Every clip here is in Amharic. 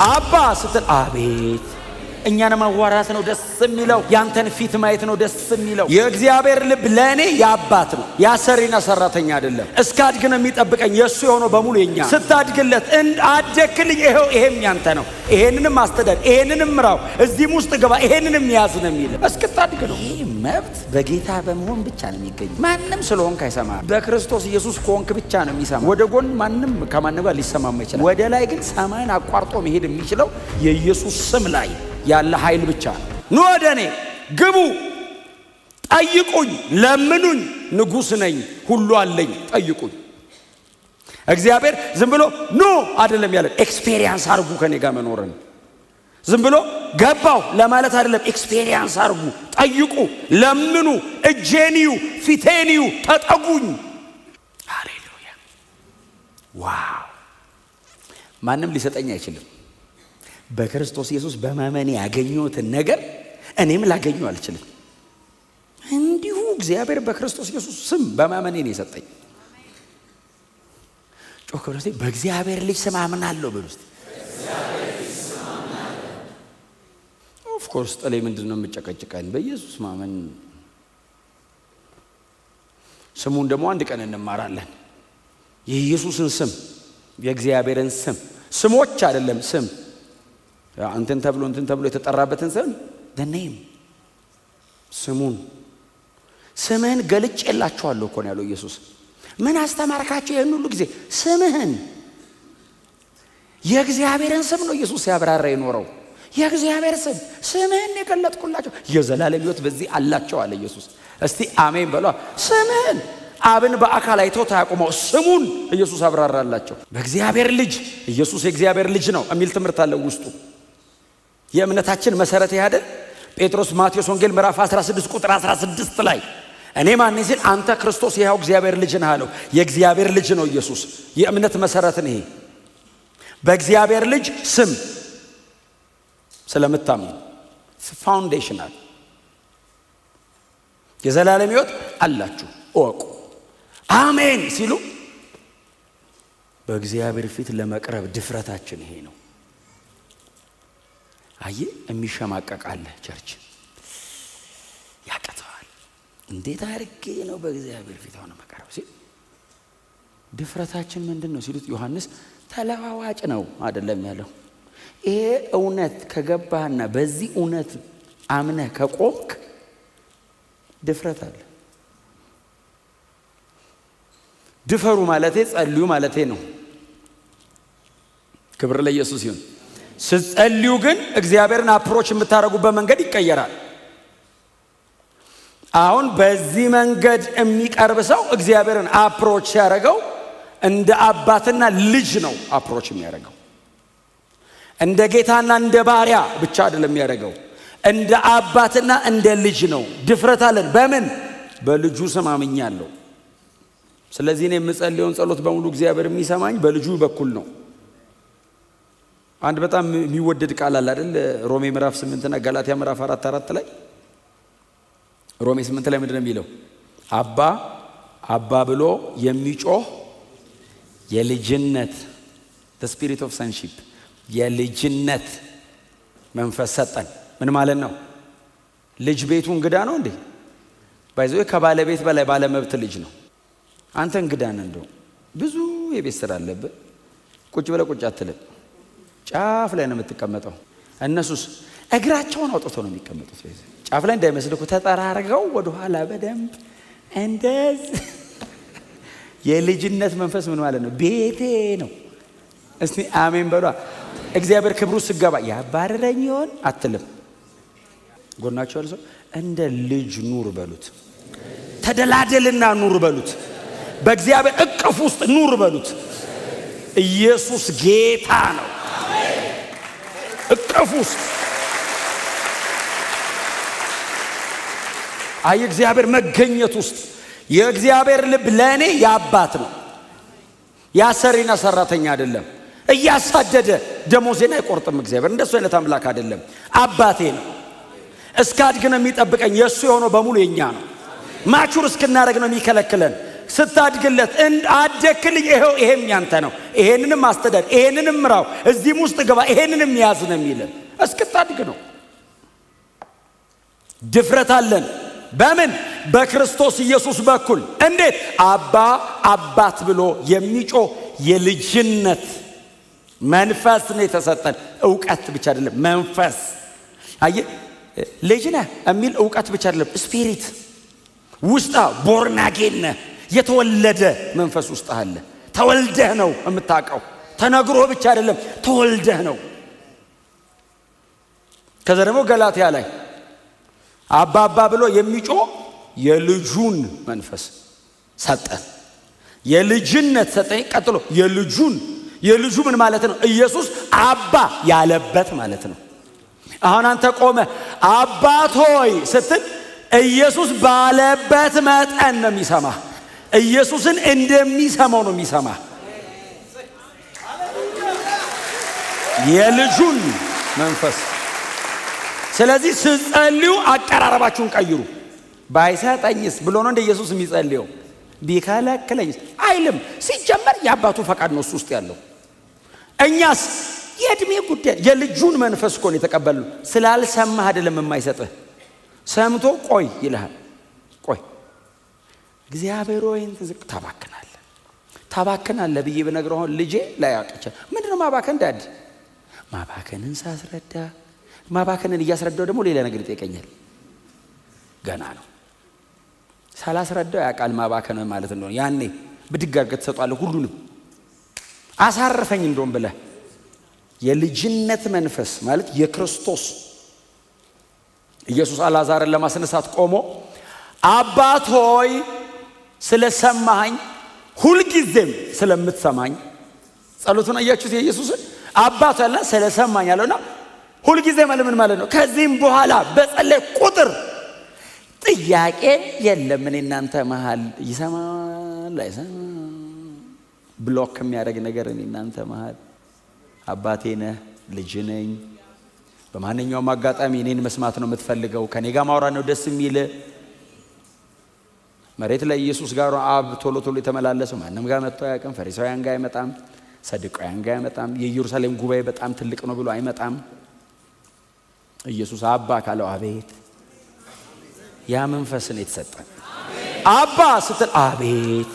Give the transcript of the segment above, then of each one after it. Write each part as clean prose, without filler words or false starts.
አባ ስትል አቤት እኛን ማዋራት ነው ደስ የሚለው። ያንተን ፊት ማየት ነው ደስ የሚለው። የእግዚአብሔር ልብ ለእኔ የአባት ነው፣ ያሰሪና ሰራተኛ አይደለም። እስካድግ ነው የሚጠብቀኝ። የእሱ የሆነው በሙሉ የኛ። ስታድግለት አደክልኝ፣ ይሄም ያንተ ነው፣ ይሄንንም አስተዳድር፣ ይሄንንም ምራው፣ እዚህም ውስጥ ግባ፣ ይሄንንም ያዝ ነው የሚል። እስክታድግ ነው። ይህ መብት በጌታ በመሆን ብቻ ነው የሚገኝ። ማንም ስለሆንክ አይሰማም። በክርስቶስ ኢየሱስ ከሆንክ ብቻ ነው የሚሰማ። ወደ ጎን ማንም ከማንም ጋር ሊሰማማ ይችላል። ወደ ላይ ግን ሰማይን አቋርጦ መሄድ የሚችለው የኢየሱስ ስም ላይ ያለ ኃይል ብቻ ነው። ኑ ወደ እኔ ግቡ፣ ጠይቁኝ፣ ለምኑኝ፣ ንጉሥ ነኝ፣ ሁሉ አለኝ፣ ጠይቁኝ። እግዚአብሔር ዝም ብሎ ኑ አይደለም ያለ፣ ኤክስፔሪየንስ አርጉ ከኔ ጋር መኖርን። ዝም ብሎ ገባው ለማለት አይደለም። ኤክስፔሪየንስ አርጉ፣ ጠይቁ፣ ለምኑ፣ እጄንዩ፣ ፊቴንዩ፣ ተጠጉኝ። ሃሌሉያ! ዋው! ማንም ሊሰጠኝ አይችልም። በክርስቶስ ኢየሱስ በማመኔ ያገኘሁትን ነገር እኔም ላገኘው አልችልም። እንዲሁ እግዚአብሔር በክርስቶስ ኢየሱስ ስም በማመኔ ነው የሰጠኝ። ጮክ ብሎ እስቲ በእግዚአብሔር ልጅ ስም አምናለሁ ብሎ እስቲ። ኦፍ ኮርስ ጥሌ ምንድን ነው የምጨቀጭቀን? በኢየሱስ ማመን። ስሙን ደግሞ አንድ ቀን እንማራለን። የኢየሱስን ስም፣ የእግዚአብሔርን ስም፣ ስሞች አይደለም ስም እንትን ተብሎ የተጠራበትን ስም the name ስሙን ስምህን ገልጬላችኋለሁ እኮ ነው ያለው ኢየሱስ። ምን አስተማርካቸው ይህን ሁሉ ጊዜ? ስምህን። የእግዚአብሔርን ስም ነው ኢየሱስ ያብራራ የኖረው። የእግዚአብሔር ስም ስምህን የገለጥኩላቸው የዘላለም ሕይወት በዚህ አላቸው አለ ኢየሱስ። እስቲ አሜን በሏ። ስምህን አብን በአካል አይቶ ታያቆመው ስሙን ኢየሱስ አብራራላቸው። በእግዚአብሔር ልጅ ኢየሱስ የእግዚአብሔር ልጅ ነው የሚል ትምህርት አለው ውስጡ። የእምነታችን መሰረት ያደል ጴጥሮስ ማቴዎስ ወንጌል ምዕራፍ 16 ቁጥር 16 ላይ እኔ ማን ሲል አንተ ክርስቶስ የሕያው እግዚአብሔር ልጅ ነህ አለው። የእግዚአብሔር ልጅ ነው ኢየሱስ። የእምነት መሰረት ነው ይሄ። በእግዚአብሔር ልጅ ስም ስለምታምኑ ፋውንዴሽናል የዘላለም ሕይወት አላችሁ እወቁ። አሜን ሲሉ በእግዚአብሔር ፊት ለመቅረብ ድፍረታችን ይሄ ነው። አየ የሚሸማቀቃለ ቸርች ያቀተዋል። እንዴት አርጌ ነው በእግዚአብሔር ፊት ሆነ መቅረብ ሲል ድፍረታችን ምንድነው ሲሉት ዮሐንስ ተለዋዋጭ ነው አይደለም ያለው። ይሄ እውነት ከገባህና በዚህ እውነት አምነህ ከቆምክ ድፍረት አለ። ድፈሩ ማለቴ ጸልዩ ማለቴ ነው። ክብር ለኢየሱስ ይሁን። ስትጸልዩ ግን እግዚአብሔርን አፕሮች የምታረጉበት መንገድ ይቀየራል። አሁን በዚህ መንገድ የሚቀርብ ሰው እግዚአብሔርን አፕሮች ሲያረገው እንደ አባትና ልጅ ነው አፕሮች የሚያረገው። እንደ ጌታና እንደ ባሪያ ብቻ አይደለም የሚያረገው፣ እንደ አባትና እንደ ልጅ ነው። ድፍረት አለን። በምን? በልጁ ስም አምኛለሁ። ስለዚህ እኔ የምጸልየውን ጸሎት በሙሉ እግዚአብሔር የሚሰማኝ በልጁ በኩል ነው። አንድ በጣም የሚወደድ ቃል አለ አይደል? ሮሜ ምዕራፍ 8 እና ገላትያ ምዕራፍ 4 ላይ ሮሜ 8 ላይ ምንድነው የሚለው? አባ አባ ብሎ የሚጮህ የልጅነት the spirit of sonship የልጅነት መንፈስ ሰጠን። ምን ማለት ነው? ልጅ ቤቱ እንግዳ ነው እንዴ? ባይዘው ከባለቤት በላይ ባለመብት ልጅ ነው። አንተ እንግዳ ነህ። እንደው ብዙ የቤት ስራ አለብህ። ቁጭ ብለህ ቁጭ አትልም። ጫፍ ላይ ነው የምትቀመጠው። እነሱስ እግራቸውን አውጥተው ነው የሚቀመጡት። ጫፍ ላይ እንዳይመስልኩ ተጠራርገው ወደ ኋላ በደንብ እንደዚህ። የልጅነት መንፈስ ምን ማለት ነው? ቤቴ ነው። እስቲ አሜን በሏ። እግዚአብሔር ክብሩ ሲገባ ያባረረኝ ይሆን አትልም። ጎናቸው አልሰው እንደ ልጅ ኑር በሉት። ተደላደልና ኑር በሉት። በእግዚአብሔር እቅፍ ውስጥ ኑር በሉት። ኢየሱስ ጌታ ነው። እቅፍ ውስጥ አይ እግዚአብሔር መገኘት ውስጥ የእግዚአብሔር ልብ ለእኔ የአባት ነው። ያሰሪና ሰራተኛ አይደለም። እያሳደደ ደሞዜን አይቆርጥም። እግዚአብሔር እንደሱ አይነት አምላክ አይደለም። አባቴ ነው። እስካድግ ነው የሚጠብቀኝ። የእሱ የሆነው በሙሉ የኛ ነው። ማቹር እስክናደርግ ነው የሚከለክለን። ስታድግለት አደክልኝ ይሄም ያንተ ነው፣ ይሄንንም አስተዳድር፣ ይሄንንም ምራው፣ እዚህም ውስጥ ገባ፣ ይሄንንም ያዝ ነው የሚለው እስክታድግ ነው። ድፍረት አለን በምን? በክርስቶስ ኢየሱስ በኩል። እንዴት? አባ አባት ብሎ የሚጮህ የልጅነት መንፈስ ነው የተሰጠን። ዕውቀት ብቻ አይደለም፣ መንፈስ። አየ ልጅ ነህ የሚል ዕውቀት ብቻ አይደለም፣ ስፒሪት ውስጣ ቦርናጌን የተወለደ መንፈስ ውስጥ አለ። ተወልደህ ነው የምታውቀው። ተነግሮ ብቻ አይደለም፣ ተወልደህ ነው። ከዛ ደግሞ ገላትያ ላይ አባ አባ ብሎ የሚጮህ የልጁን መንፈስ ሰጠን። የልጅነት ሰጠኝ። ቀጥሎ የልጁ ምን ማለት ነው? ኢየሱስ አባ ያለበት ማለት ነው። አሁን አንተ ቆመ አባት ሆይ ስትል ኢየሱስ ባለበት መጠን ነው የሚሰማ። ኢየሱስን እንደሚሰማው ነው የሚሰማ። የልጁን መንፈስ። ስለዚህ ስትጸልዩ አቀራረባችሁን ቀይሩ። ባይሰጠኝስ ብሎ ነው እንደ ኢየሱስ የሚጸልየው። ቢከለክለኝስ አይልም። ሲጀመር የአባቱ ፈቃድ ነው እሱ ውስጥ ያለው። እኛስ የእድሜ ጉዳይ የልጁን መንፈስ እኮ ነው የተቀበልነው። ስላልሰማህ አይደለም የማይሰጥህ። ሰምቶ ቆይ ይልሃል። ቆይ እግዚአብሔር ሆይን ትዝቅ ታባክናለህ ብዬ በነገረው አሁን ልጄ ላይ ያቀቻ ምንድነው ማባከን? ዳድ ማባከንን ሳስረዳ ማባከንን እያስረዳው ደግሞ ሌላ ነገር ይጠይቀኛል። ገና ነው ሳላስረዳው ያቃል ማባከን ማለት ነው። ያኔ ብድግ አድርገህ ትሰጧለህ። ሁሉንም አሳርፈኝ እንደውም ብለህ የልጅነት መንፈስ ማለት የክርስቶስ ኢየሱስ አልዓዛርን ለማስነሳት ቆሞ አባት ሆይ ስለሰማኸኝ ሁልጊዜም ስለምትሰማኝ ጸሎቱን አያችሁት? የኢየሱስን አባት ያለና ስለሰማኝ ያለውና ሁልጊዜ ማለት ምን ማለት ነው? ከዚህም በኋላ በጸለይ ቁጥር ጥያቄ የለም። እኔ እናንተ መሃል ይሰማል አይሰማም ብሎክ የሚያደርግ ነገር እኔ እናንተ መሃል አባቴ ነህ፣ ልጅ ነኝ። በማንኛውም አጋጣሚ እኔን መስማት ነው የምትፈልገው፣ ከኔ ጋር ማውራት ነው ደስ የሚል። መሬት ላይ ኢየሱስ ጋር አብ ቶሎ የተመላለሰው ማንም ጋር መጥቶ አያውቅም። ፈሪሳውያን ጋር አይመጣም፣ ሰዱቃውያን ጋር አይመጣም። የኢየሩሳሌም ጉባኤ በጣም ትልቅ ነው ብሎ አይመጣም። ኢየሱስ አባ ካለው አቤት። ያ መንፈስ ነው የተሰጠን። አባ ስትል አቤት።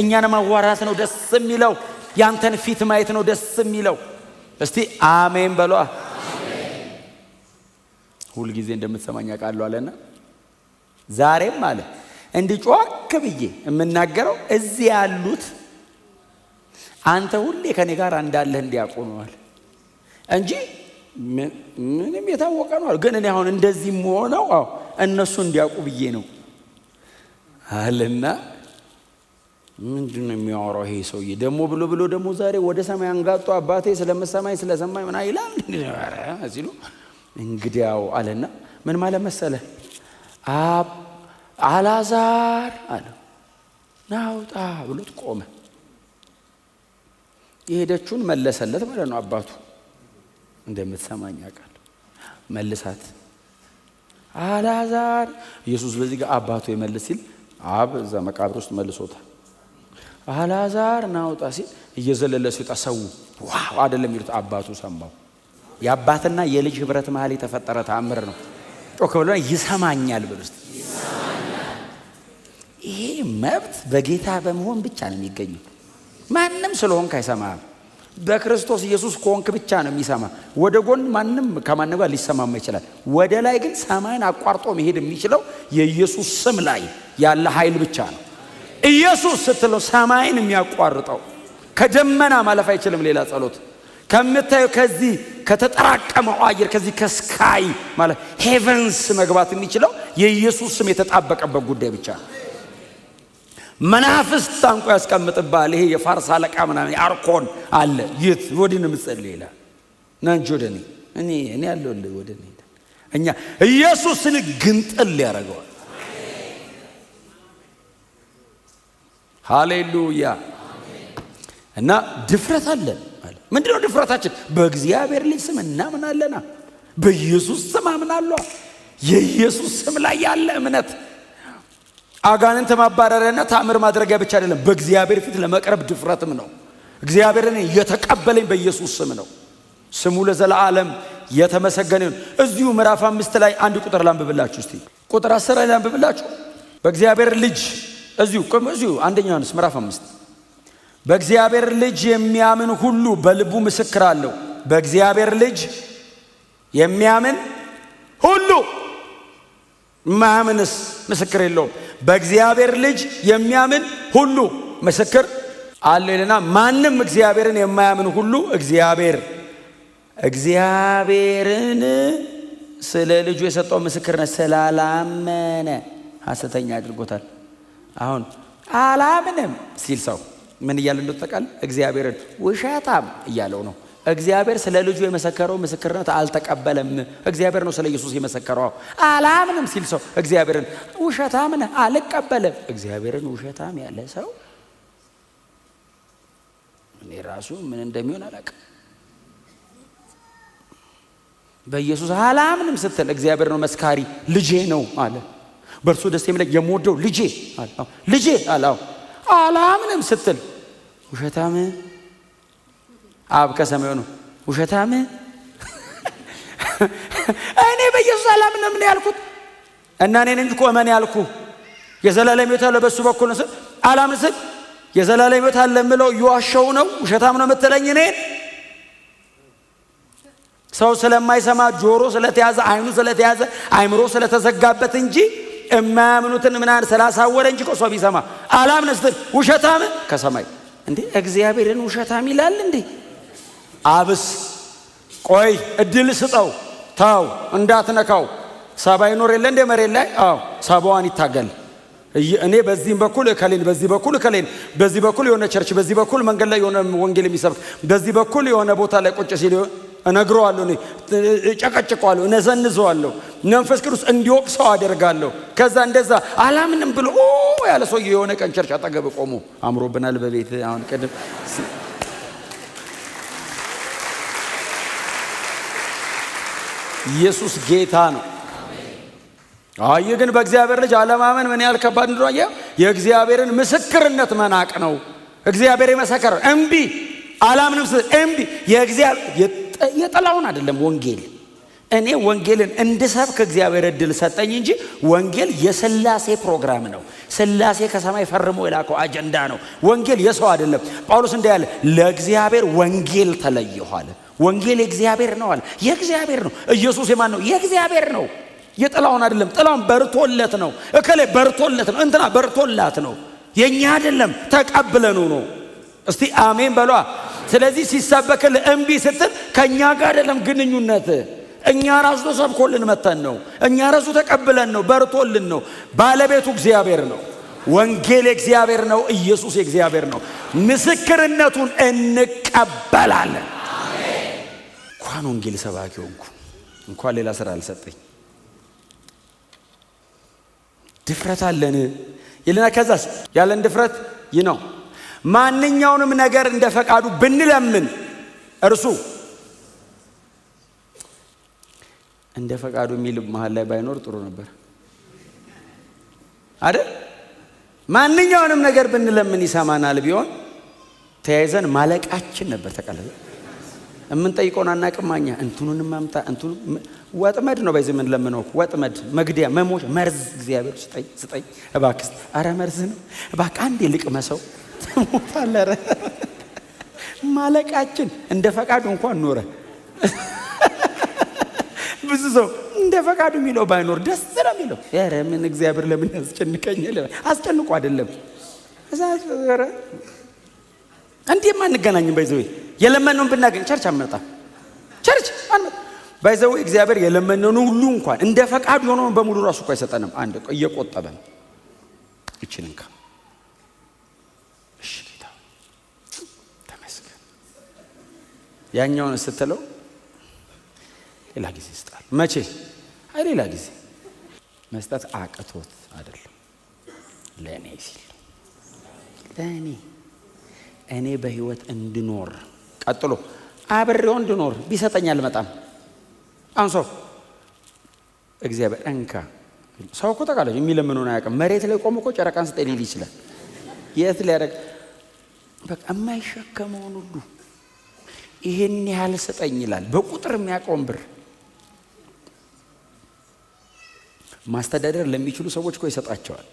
እኛን ማዋራት ነው ደስ የሚለው፣ ያንተን ፊት ማየት ነው ደስ የሚለው። እስቲ አሜን በሏ። ሁል ጊዜ እንደምትሰማኝ አውቃለሁ አለና ዛሬም አለ እንዲጮክ ብዬ የምናገረው እዚህ ያሉት አንተ ሁሌ ከኔ ጋር እንዳለህ እንዲያውቁ ነው አለ እንጂ ምንም የታወቀ ነው። ግን እኔ አሁን እንደዚህ ሆነው እነሱ እንዲያውቁ ብዬ ነው አለና ምንድነው የሚያወራው ይሄ ሰውዬ ደግሞ ብሎ ደግሞ ዛሬ ወደ ሰማይ አንጋጦ አባቴ ስለምሰማኝ ስለሰማኝ ምን አይላል ሲሉ እንግዲያው አለና ምን ማለት መሰለ አልዓዛር አለ ናውጣ ብሎት ቆመ። የሄደችውን መለሰለት ማለት ነው። አባቱ እንደምትሰማኝ ያውቃል መልሳት አልዓዛር። ኢየሱስ በዚህ ጋር አባቱ ይመልስ ሲል አብ እዛ መቃብር ውስጥ መልሶታል። አልዓዛር ናውጣ ሲል እየዘለለ ሲወጣ ሰው ዋው አይደለም ይሉት አባቱ ሰማው። የአባትና የልጅ ህብረት መሃል የተፈጠረ ተአምር ነው። ጮክ ብሎ ይሰማኛል ብሎ እስቲ ይሄ መብት በጌታ በመሆን ብቻ ነው የሚገኘው። ማንም ስለሆንክ አይሰማም። በክርስቶስ ኢየሱስ ከሆንክ ብቻ ነው የሚሰማ። ወደ ጎን ማንም ከማንም ጋር ሊሰማማ ይችላል። ወደ ላይ ግን ሰማይን አቋርጦ መሄድ የሚችለው የኢየሱስ ስም ላይ ያለ ኃይል ብቻ ነው። ኢየሱስ ስትለው ሰማይን የሚያቋርጠው ከደመና ማለፍ አይችልም። ሌላ ጸሎት ከምታዩ ከዚህ ከተጠራቀመው አየር ከዚህ ከስካይ ማለት ሄቨንስ መግባት የሚችለው የኢየሱስ ስም የተጣበቀበት ጉዳይ ብቻ ነው። መናፍስት ታንቆ ያስቀምጥባል። ይሄ የፋርስ አለቃ ምናምን አርኮን አለ ይት ወዲን ምጸል ይላል ናንጆ ወደኔ እኔ ያለውልህ ወደኔ እኛ ኢየሱስን ግንጥል ያደርገዋል። ሃሌሉያ። እና ድፍረት አለን ማለት ምንድነው ድፍረታችን? በእግዚአብሔር ልጅ ስም እናምናለና በኢየሱስ ስም አምናለሁ። የኢየሱስ ስም ላይ ያለ እምነት አጋንንት ማባረሪያና ተአምር ማድረጊያ ብቻ አይደለም፣ በእግዚአብሔር ፊት ለመቅረብ ድፍረትም ነው። እግዚአብሔርን የተቀበለኝ በኢየሱስ ስም ነው። ስሙ ለዘላለም የተመሰገነ ይሁን። እዚሁ ምዕራፍ 5 ላይ አንድ ቁጥር ላንብብላችሁ እስቲ። ቁጥር 10 ላይ ላንብብላችሁ። በእግዚአብሔር ልጅ እዚሁ አንደኛ ዮሐንስ ምዕራፍ 5 በእግዚአብሔር ልጅ የሚያምን ሁሉ በልቡ ምስክር አለው። በእግዚአብሔር ልጅ የሚያምን ሁሉ፣ ማያምንስ ምስክር የለውም። በእግዚአብሔር ልጅ የሚያምን ሁሉ ምስክር አለው ይልና ማንም እግዚአብሔርን የማያምን ሁሉ እግዚአብሔርን ስለ ልጁ የሰጠው ምስክርነት ስላላመነ ሐሰተኛ አድርጎታል። አሁን አላምንም ሲል ሰው ምን እያለ እንደተጠቃለ እግዚአብሔርን ውሸታም እያለው ነው። እግዚአብሔር ስለ ልጁ የመሰከረው ምስክርነት አልተቀበለም። እግዚአብሔር ነው ስለ ኢየሱስ የመሰከረው። አላምንም ሲል ሰው እግዚአብሔርን ውሸታም ነህ አልቀበልም። እግዚአብሔርን ውሸታም ያለ ሰው እኔ ራሱ ምን እንደሚሆን አላውቅም። በኢየሱስ አላምንም ስትል እግዚአብሔር ነው መስካሪ። ልጄ ነው አለ። በእርሱ ደስ የሚለኝ የምወደው ልጄ አለ። ልጄ አለ። አላምንም ስትል ውሸታም አብ ከሰማዩ ነው ውሸታም። እኔ በኢየሱስ አላምንም ነው ያልኩት እና እኔ እንጂ ቆመን ያልኩ የዘላለም ሕይወት አለ በሱ በኩል ነው። አላምን ስል የዘላለም ሕይወት አለ የምለው እየዋሸው ነው። ውሸታም ነው የምትለኝ እኔን? ሰው ስለማይሰማ ጆሮ ስለተያዘ አይኑ ስለተያዘ አይምሮ ስለተዘጋበት እንጂ የማያምኑትን ምናን ስላሳወረ እንጂ ሰው ቢሰማ አላምን ስትል ውሸታም ከሰማይ እንዴ እግዚአብሔርን ውሸታም ይላል እንዴ? አብስ ቆይ እድል ስጠው፣ ታው እንዳትነካው። ሰባ ይኖር የለ እንደ መሬት ላይ ሰባዋን ይታገል። እኔ በዚህም በኩል እከሌን፣ በዚህ በኩል እከሌን፣ በዚህ በኩል የሆነ ቸርች፣ በዚህ በኩል መንገድ ላይ የሆነ ወንጌል የሚሰብክ፣ በዚህ በኩል የሆነ ቦታ ላይ ቁጭ ሲል እነግረዋለሁ፣ እኔ ጨቀጭቀዋለሁ፣ እነዘንዘዋለሁ፣ መንፈስ ቅዱስ እንዲወቅሰው አደርጋለሁ። ከዛ እንደዛ አላምንም ብሎ ያለ ሰው የሆነ ቀን ቸርች አጠገብ ቆሞ አምሮብናል በቤት አሁን ቀደም ኢየሱስ ጌታ ነው። አይ ግን በእግዚአብሔር ልጅ አለማመን ምን ያህል ከባድ እንደሆነ የእግዚአብሔርን ምስክርነት መናቅ ነው። እግዚአብሔር የመሰከረ እምቢ አላምንም እምቢ የጠላውን አይደለም ወንጌል። እኔ ወንጌልን እንድሰብክ እግዚአብሔር እድል ሰጠኝ እንጂ ወንጌል የሥላሴ ፕሮግራም ነው። ሥላሴ ከሰማይ ፈርሞ የላከው አጀንዳ ነው። ወንጌል የሰው አይደለም። ጳውሎስ እንዳለ ለእግዚአብሔር ወንጌል ተለየሁ አለ። ወንጌል የእግዚአብሔር ነው አለ። የእግዚአብሔር ነው። ኢየሱስ የማን ነው? የእግዚአብሔር ነው። የጥላውን አይደለም። ጥላውን በርቶለት ነው። እከሌ በርቶለት ነው። እንትና በርቶላት ነው። የኛ አይደለም። ተቀብለኑ ነው። እስቲ አሜን በሏ። ስለዚህ ሲሰበክል እምቢ ስትል ከኛ ጋር አይደለም ግንኙነት። እኛ ራሱ ተሰብኮልን መተን ነው። እኛ ራሱ ተቀብለን ነው። በርቶልን ነው። ባለቤቱ እግዚአብሔር ነው። ወንጌል የእግዚአብሔር ነው። ኢየሱስ የእግዚአብሔር ነው። ምስክርነቱን እንቀበላለን። እንኳን ወንጌል ሰባኪ ሆንኩ፣ እንኳን ሌላ ስራ አልሰጠኝ። ድፍረት አለን ይልና ከዛስ ያለን ድፍረት ይህ ነው። ማንኛውንም ነገር እንደ ፈቃዱ ብንለምን እርሱ እንደ ፈቃዱ የሚል መሃል ላይ ባይኖር ጥሩ ነበር አይደል? ማንኛውንም ነገር ብንለምን ይሰማናል ቢሆን ተያይዘን ማለቃችን ነበር። ተቀለለ የምንጠይቀውን አናቅማኛ እንትኑን ማምጣ እንትኑ ወጥመድ ነው። በዚህ ምን ለምነው ወጥመድ መግደያ መሞት መርዝ እግዚአብሔር ስጠኝ እባክህ። አረ መርዝ ነው እባክህ አንዴ ልቅመሰው ተሞታለረ ማለቃችን እንደ ፈቃዱ እንኳን ኖረ። ብዙ ሰው እንደ ፈቃዱ የሚለው ባይኖር ደስ ነው የሚለው። ያረ ምን እግዚአብሔር ለምን ያስጨንቀኛል? አስጨንቆ አይደለም እዛ ዘረ እንዴም አንገናኝም። ባይዘው የለመነውን ብናገኝ ቸርች አመጣ ቸርች አንመጣ። ባይዘው እግዚአብሔር የለመነውን ሁሉ እንኳን እንደ ፈቃዱ የሆነውን በሙሉ ራሱ እኮ አይሰጠንም። አንድ እየቆጠበን እቺንካ እሺ ጌታ ተመስገን ያኛውን ስትለው ሌላ ጊዜ ይስጣል። መቼ አይ ሌላ ጊዜ መስጠት አቅቶት አይደለም፣ ለኔ ሲል ለኔ እኔ በህይወት እንድኖር ቀጥሎ አብሬው እንድኖር ቢሰጠኝ አልመጣም። አንሶ እግዚአብሔር እንካ ሰው እኮ ተቃለች የሚለምነውን አያውቅም። መሬት ላይ ቆሞ እኮ ጨረቃን ስጠኝ ሊል ይችላል። የት ሊያደርግ በቃ የማይሸከመውን ሁሉ ይሄን ያህል ስጠኝ ይላል። በቁጥር የሚያውቀውን ብር ማስተዳደር ለሚችሉ ሰዎች እኮ ይሰጣቸዋል።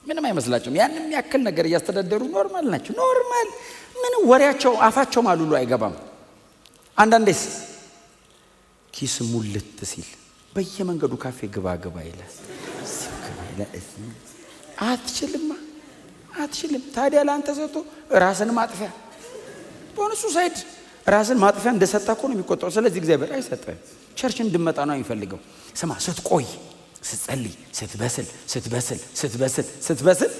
ምንም አይመስላቸውም። ያንን የሚያክል ነገር እያስተዳደሩ ኖርማል ናቸው። ኖርማል ምንም ወሬያቸው አፋቸው ማሉሉ አይገባም። አንዳንዴስ ኪስ ሙልት ሲል በየመንገዱ ካፌ ግባ ይላል። አትችልም። ታዲያ ለአንተ ሰጥቶ ራስን ማጥፊያ በእነሱ ሳይድ ራስን ማጥፊያ እንደሰጣ እኮ ነው የሚቆጠረው። ስለዚህ እግዚአብሔር አይሰጥም። ቸርች እንድመጣ ነው የሚፈልገው። ስማ፣ ስትቆይ፣ ስትጸልይ፣ ስትበስል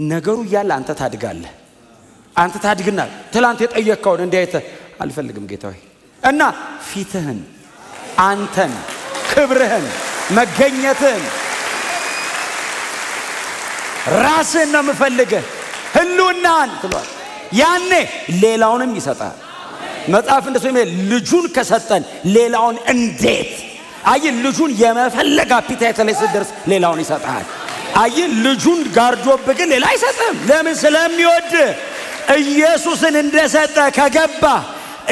ነገሩ እያለ አንተ ታድጋለህ። አንተ ታድግና ትላንት የጠየቅከውን እንዲያይተህ አልፈልግም ጌታ ሆይ እና ፊትህን፣ አንተን፣ ክብርህን፣ መገኘትህን፣ ራስህን ነው የምፈልግህ፣ ህልውናህን ትሏል። ያኔ ሌላውንም ይሰጣል። መጽሐፍ እንደሱ ልጁን ከሰጠን ሌላውን እንዴት ልጁን የመፈለግ አፒታይት ላይ ስትደርስ ሌላውን ይሰጣል። ልጁን ጋርዶብህ ግን ሌላ አይሰጥም። ለምን? ስለሚወድ። ኢየሱስን እንደሰጠ ከገባ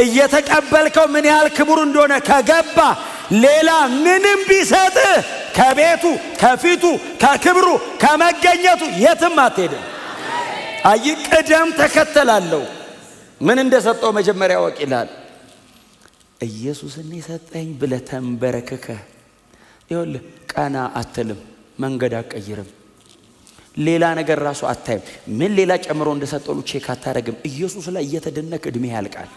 እየተቀበልከው ምን ያህል ክቡር እንደሆነ ከገባ ሌላ ምንም ቢሰጥህ ከቤቱ፣ ከፊቱ፣ ከክብሩ፣ ከመገኘቱ የትም አትሄድም። ቅደም ተከተላለው። ምን እንደሰጠው መጀመሪያ ወቅ ይላል። ኢየሱስን የሰጠኝ ብለህ ተንበረከከህ ይኸውልህ፣ ቀና አትልም፣ መንገድ አትቀይርም፣ ሌላ ነገር ራሱ አታይም። ምን ሌላ ጨምሮ እንደሰጠሉ ቼክ አታረግም። ኢየሱስ ላይ እየተደነቅ እድሜ ያልቃል።